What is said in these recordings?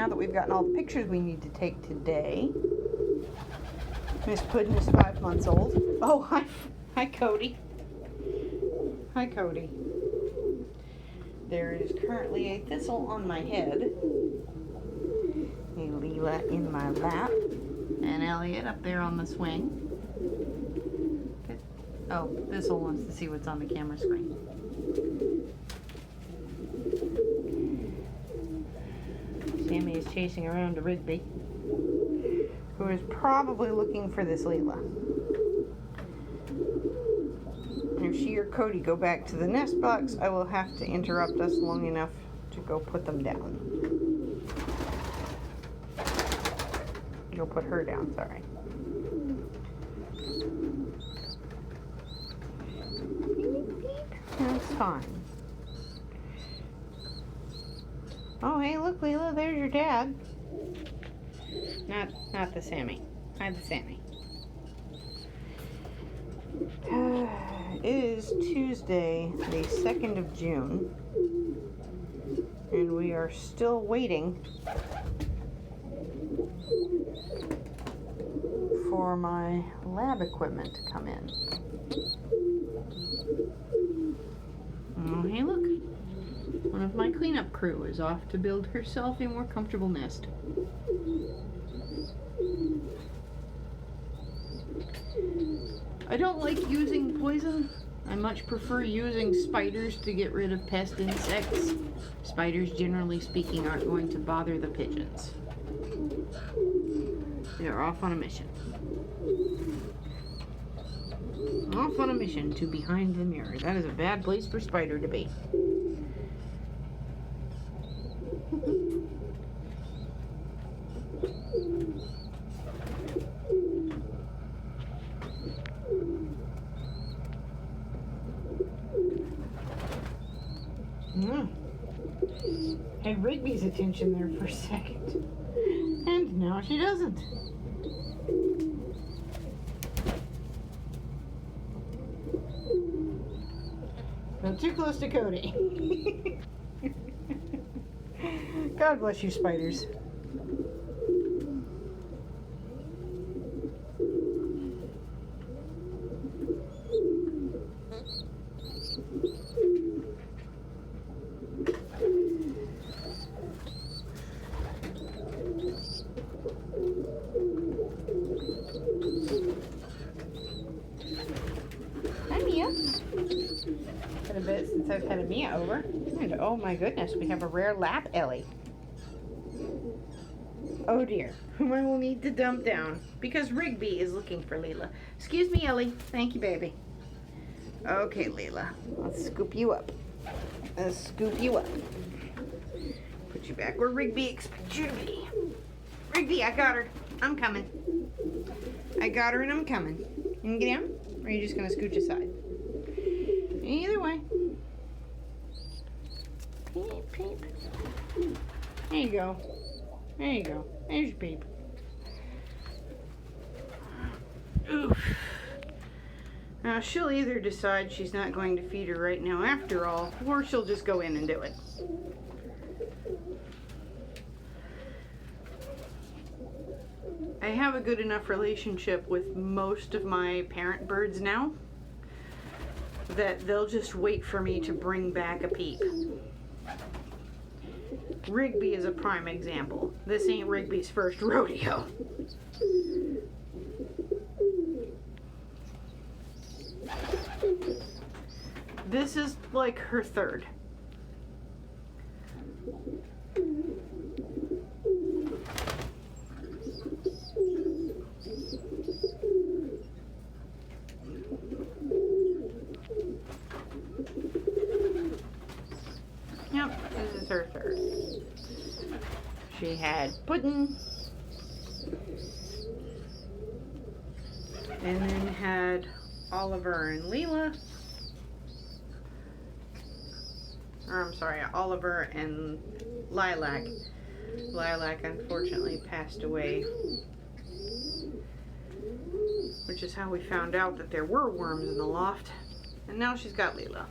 that we've gotten all the pictures we need to take today. Miss Puddin is 5 months old. Oh, hi Cody. Hi Cody. There is currently a thistle on my head. A Leela in my lap. And Elliot up there on the swing. Oh, thistle wants to see what's on the camera screen. Sammy is chasing around a Rigby, who is probably looking for this Leela. If she or Cody go back to the nest box, I will have to interrupt us long enough to go put them down. Go put her down, sorry. That's fine. Oh, hey, look, Leela, there's your dad. Not the Sammy. Hi, the Sammy. It is Tuesday, the 2nd of June, and we are still waiting for my lab equipment to come in. Oh, hey, look. One of my cleanup crew is off to build herself a more comfortable nest. I don't like using poison. I much prefer using spiders to get rid of pest insects. Spiders, generally speaking, aren't going to bother the pigeons. They're off on a mission. Off on a mission to behind the mirror. That is a bad place for Spider to be. Had Rigby's attention there for a second. And now she doesn't. Not too close to Cody. God bless you, spiders. Been a bit since I've had a Mia over. And oh my goodness, we have a rare lap Ellie. Oh dear, whom I will need to dump down because Rigby is looking for Leela. Excuse me, Ellie. Thank you, baby. Okay, Leela. Let's scoop you up. Let's scoop you up. Put you back where Rigby expects you to be. Rigby, I got her. I'm coming. I got her and I'm coming. You can get down? Or are you just going to scooch aside? Either way. Peep, peep. There you go. There you go. There's your peep. Oof. Now, she'll either decide she's not going to feed her right now after all, or she'll just go in and do it. I have a good enough relationship with most of my parent birds now that they'll just wait for me to bring back a peep. Rigby is a prime example. This ain't Rigby's first rodeo. This is like her third. Yep, this is her third. She had Puddin, and then had Oliver and Leela. Or I'm sorry, Oliver and Lilac. Lilac unfortunately passed away, which is how we found out that there were worms in the loft. And now she's got Leela.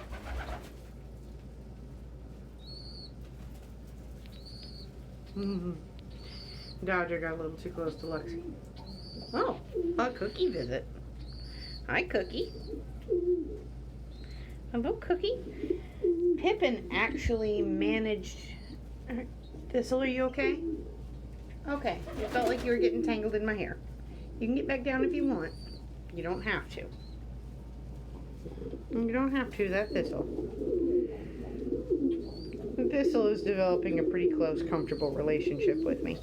Dodger got a little too close to Lexi. Oh, a Cookie visit. Hi, Cookie. Hello, Cookie. Pippin actually managed... Thistle, are you okay? Okay, it felt like you were getting tangled in my hair. You can get back down if you want. You don't have to. You don't have to, that Thistle. Thistle is developing a pretty close, comfortable relationship with me.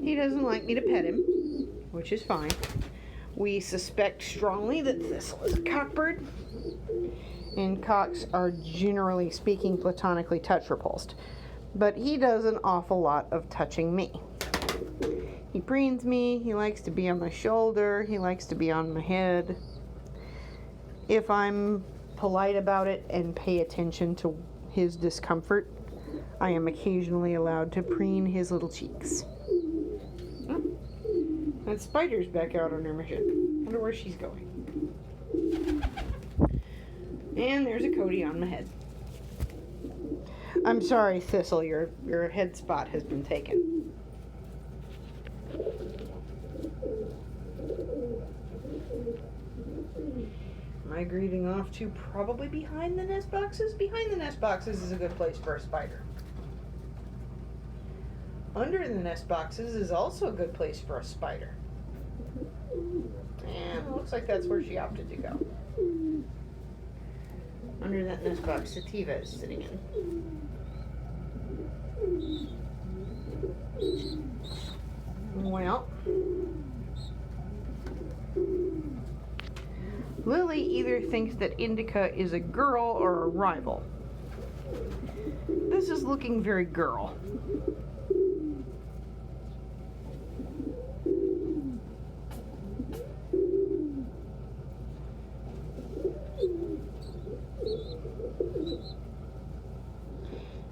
He doesn't like me to pet him, which is fine. We suspect strongly that Thistle is a cockbird, and cocks are, generally speaking, platonically touch repulsed. But he does an awful lot of touching me. He preens me, he likes to be on my shoulder, he likes to be on my head. If I'm polite about it and pay attention to his discomfort, I am occasionally allowed to preen his little cheeks. Oh, that Spider's back out on her mission. Wonder where she's going. And there's a Cody on my head. I'm sorry, Thistle, your head spot has been taken. Migrating off to probably behind the nest boxes. Behind the nest boxes is a good place for a spider. Under the nest boxes is also a good place for a spider. And it looks like that's where she opted to go. Under that nest box Sativa is sitting in. Well, Lily either thinks that Indica is a girl or a rival. This is looking very girl.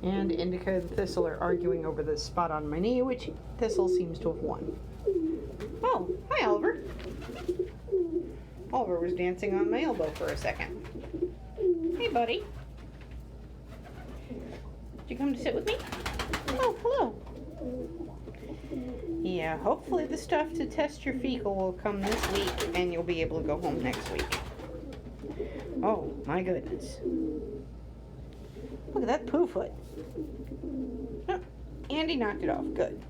And Indica and Thistle are arguing over the spot on my knee, which Thistle seems to have won. Oh, hi Oliver. Oliver was dancing on my elbow for a second. Hey buddy. Did you come to sit with me? Oh, hello. Yeah, hopefully the stuff to test your fecal will come this week and you'll be able to go home next week. Oh, my goodness. Look at that poo foot. Oh, Andy knocked it off. Good.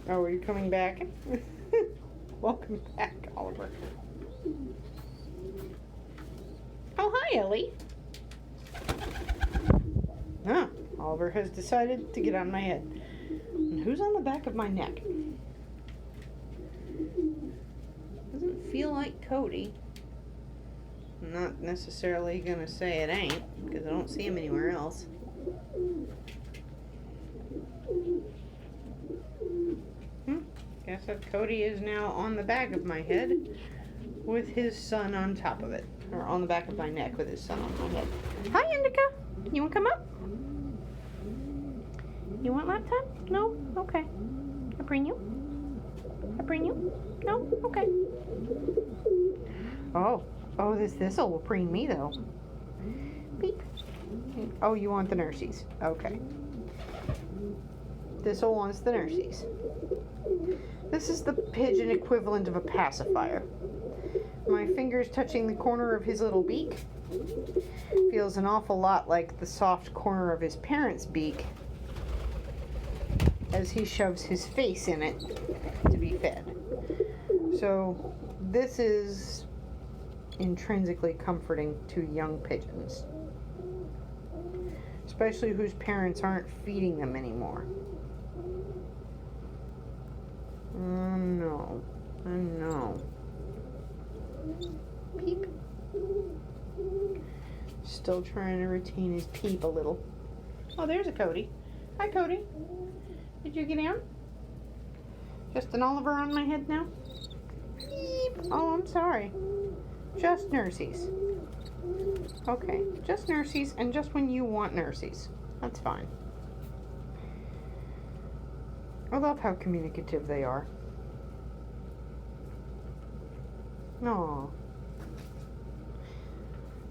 Oh, are you coming back? Welcome back, Oliver. Oh, hi, Ellie. Ah, Oliver has decided to get on my head. And who's on the back of my neck? Doesn't feel like Cody. I'm not necessarily gonna say it ain't, because I don't see him anywhere else. Guess that Cody is now on the back of my head with his son on top of it. Or on the back of my neck with his son on my head. Hi, Indica. You want to come up? You want lap time? No? Okay. I bring you? I bring you? No? Okay. Oh, this Thistle will preen me, though. Beep. Oh, you want the nursies. Okay. Thistle wants the nursies. This is the pigeon equivalent of a pacifier. My fingers touching the corner of his little beak feels an awful lot like the soft corner of his parent's beak as he shoves his face in it to be fed. So this is intrinsically comforting to young pigeons, especially whose parents aren't feeding them anymore. No. No. Peep. Still trying to retain his peep a little. Oh, there's a Cody. Hi, Cody. Did you get down? Just an Oliver on my head now? Beep. Oh, I'm sorry. Just nursies. Okay, just nursies, and just when you want nursies. That's fine. I love how communicative they are. Aww.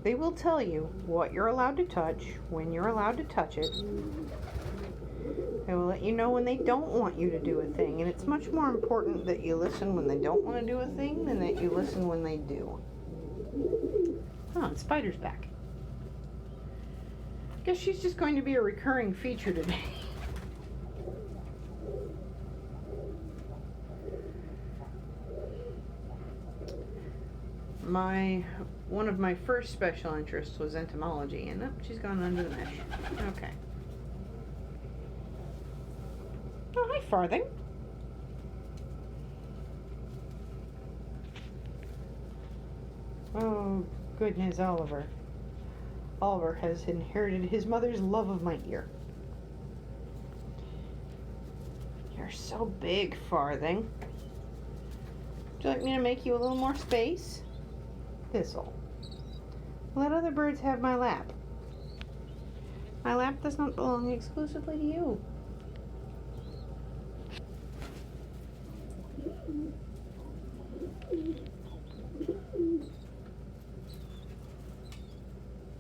They will tell you what you're allowed to touch, when you're allowed to touch it. They will let you know when they don't want you to do a thing, and it's much more important that you listen when they don't want to do a thing than that you listen when they do. Oh, and Spider's back. Guess she's just going to be a recurring feature today. One of my first special interests was entomology, and she's gone under the mesh. Okay. Oh, hi, Farthing. Oh, goodness, Oliver. Oliver has inherited his mother's love of my ear. You're so big, Farthing. Would you like me to make you a little more space? Thistle. Let other birds have my lap. My lap does not belong exclusively to you.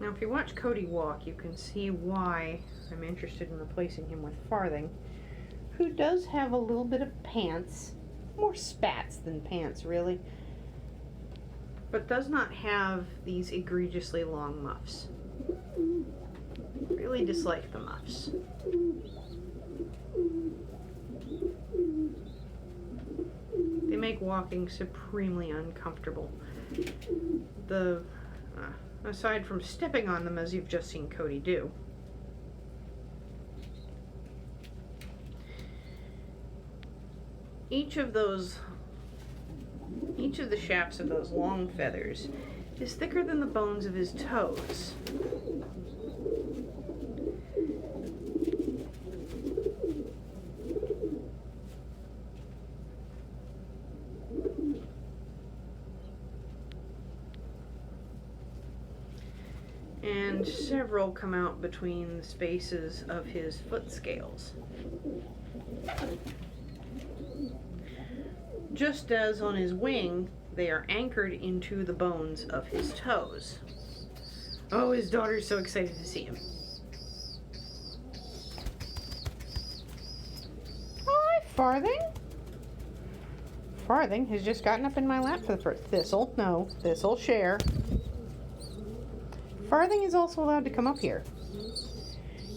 Now, if you watch Cody walk, you can see why I'm interested in replacing him with Farthing, who does have a little bit of pants, more spats than pants, really, but does not have these egregiously long muffs. Really dislike the muffs. They make walking supremely uncomfortable. Aside from stepping on them, as you've just seen Cody do. Each of the shafts of those long feathers is thicker than the bones of his toes. And several come out between the spaces of his foot scales. Just as on his wing, they are anchored into the bones of his toes. Oh, his daughter's so excited to see him. Hi, Farthing. Farthing has just gotten up in my lap for the first. Thistle, no, Thistle, share. Farthing is also allowed to come up here.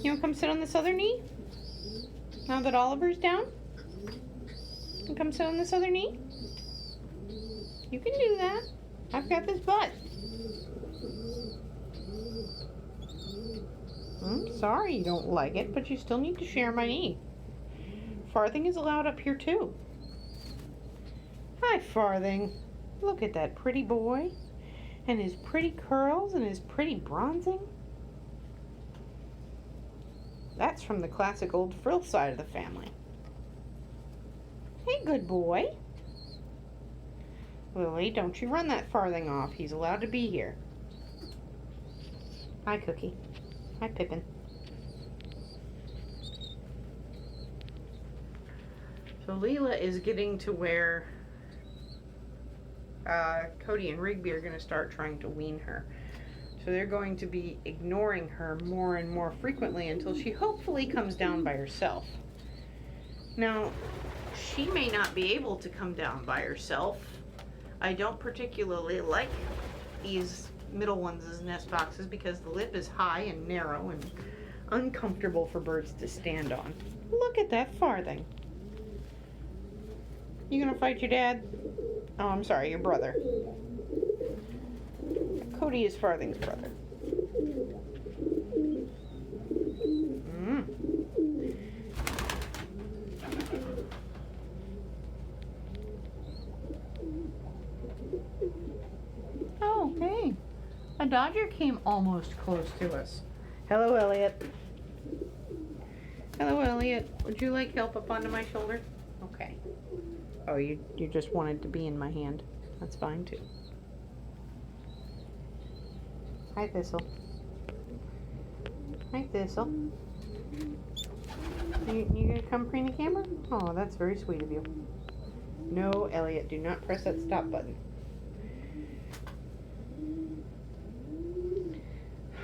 You want to come sit on this other knee? Now that Oliver's down? And come sit on this other knee? You can do that. I've got this butt. I'm sorry you don't like it, but you still need to share my knee. Farthing is allowed up here too. Hi, Farthing. Look at that pretty boy. And his pretty curls and his pretty bronzing. That's from the classic old frill side of the family. Hey, good boy. Lily, don't you run that Farthing off. He's allowed to be here. Hi, Cookie. Hi, Pippin. So Leela is getting to where Cody and Rigby are going to start trying to wean her. So they're going to be ignoring her more and more frequently until she hopefully comes down by herself. Now, she may not be able to come down by herself. I don't particularly like these middle ones as nest boxes because the lip is high and narrow and uncomfortable for birds to stand on. Look at that Farthing. You gonna fight your dad? Oh, I'm sorry, your brother. Cody is Farthing's brother. Oh, hey. A dodger came almost close to us. Hello, Elliot. Hello, Elliot. Would you like help up onto my shoulder? Okay. Oh, you just wanted to be in my hand. That's fine, too. Hi, Thistle. Hi, Thistle. You gonna come preen the camera? Oh, that's very sweet of you. No, Elliot, do not press that stop button.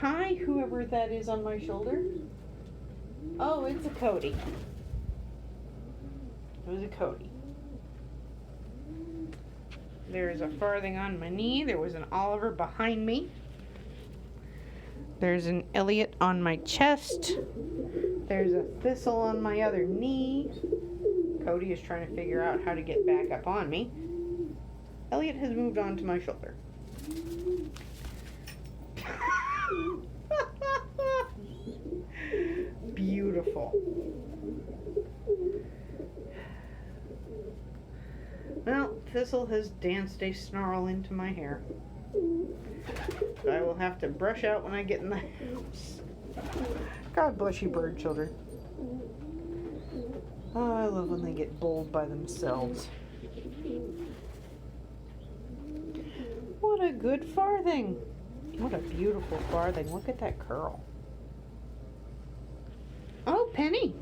hi, whoever that is on my shoulder. Oh, it's a Cody. It was a Cody. There's a farthing on my knee. There was an Oliver behind me. There's an Elliot on my chest. There's a Thistle on my other knee. Cody is trying to figure out how to get back up on me. Elliot has moved on to my shoulder. Beautiful. Well, Thistle has danced a snarl into my hair. I will have to brush out when I get in the house. God bless you, bird children. Oh, I love when they get bold by themselves. What a good farthing. What a beautiful farthing. Look at that curl. Oh, Penny.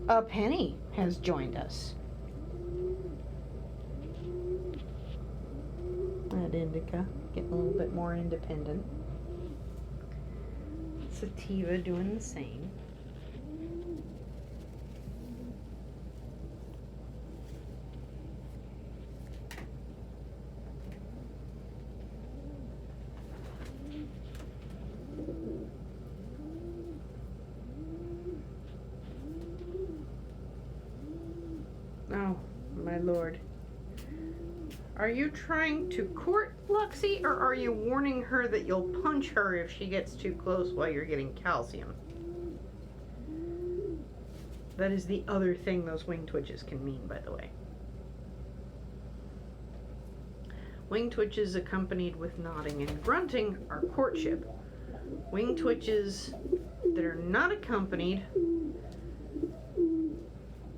A Penny has joined us. That Indica getting a little bit more independent. Sativa doing the same. Oh, my lord. Are you trying to court Luxie, or are you warning her that you'll punch her if she gets too close while you're getting calcium? That is the other thing those wing twitches can mean, by the way. Wing twitches accompanied with nodding and grunting are courtship. Wing twitches that are not accompanied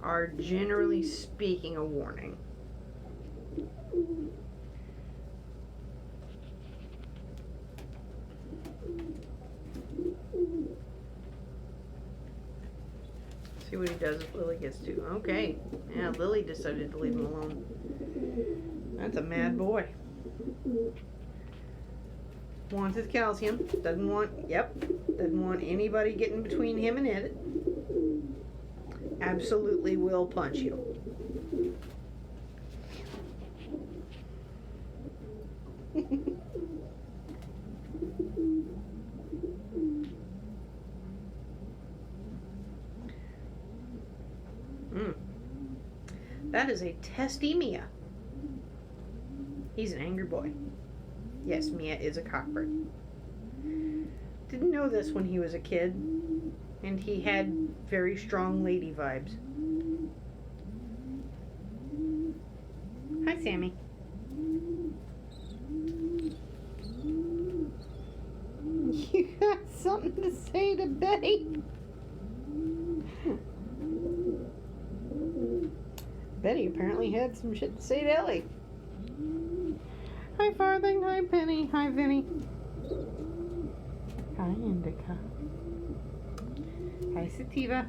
are, generally speaking, a warning. See what he does if Lily gets to. Okay. Yeah, Lily decided to leave him alone. That's a mad boy. Wants his calcium. Doesn't want anybody getting between him and it. Absolutely will punch you. That is a testy Mia. He's an angry boy. Yes, Mia is a cockbird. Didn't know this when he was a kid, and he had very strong lady vibes. Hi, Sammy. You got something to say to Betty? Betty apparently had some shit to say to Ellie. Hi, Farthing. Hi, Penny. Hi, Vinny. Hi, Indica. Hi, Sativa.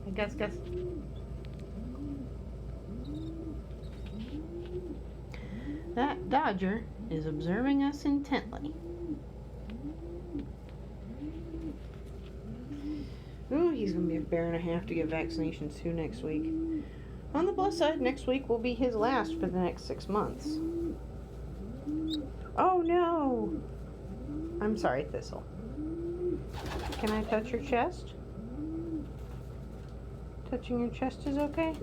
Hi, Gus Gus. That Dodger is observing us intently. Ooh, he's going to be a bear and a half to get vaccinations too next week. On the plus side, next week will be his last for the next 6 months. Oh no! I'm sorry, Thistle. Can I touch your chest? Touching your chest is okay?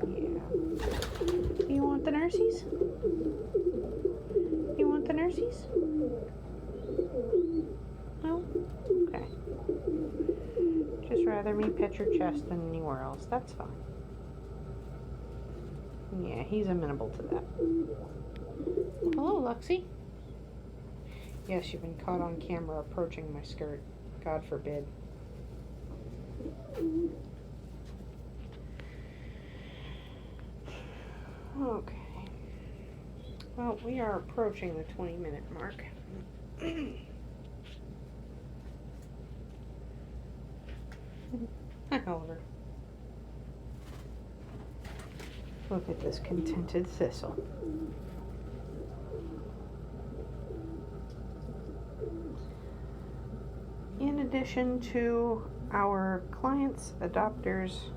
Yeah. You want the nursies? You want the nursies? No? Okay. Just rather me pet your chest than anywhere else. That's fine. Yeah, he's amenable to that. Hello, Luxie. Yes, you've been caught on camera approaching my skirt. God forbid. Okay. Well, we are approaching the 20-minute mark. Hi, Oliver. Look at this contented Thistle. addition to our clients, adopters,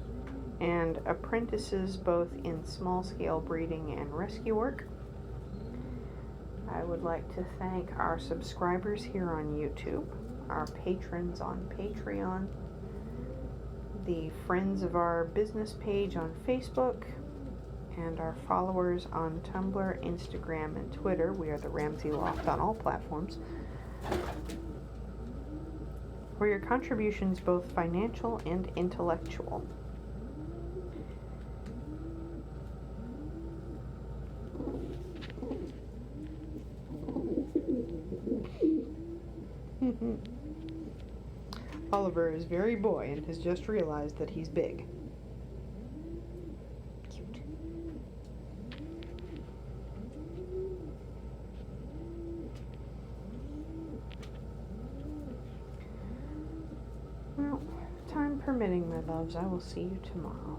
and apprentices both in small-scale breeding and rescue work, I would like to thank our subscribers here on YouTube, our patrons on Patreon, the friends of our business page on Facebook, and our followers on Tumblr, Instagram, and Twitter. We are the Ramsey Loft on all platforms. For your contributions, both financial and intellectual. Oliver is very boy and has just realized that he's big. Cute. Well, time permitting, my loves, I will see you tomorrow.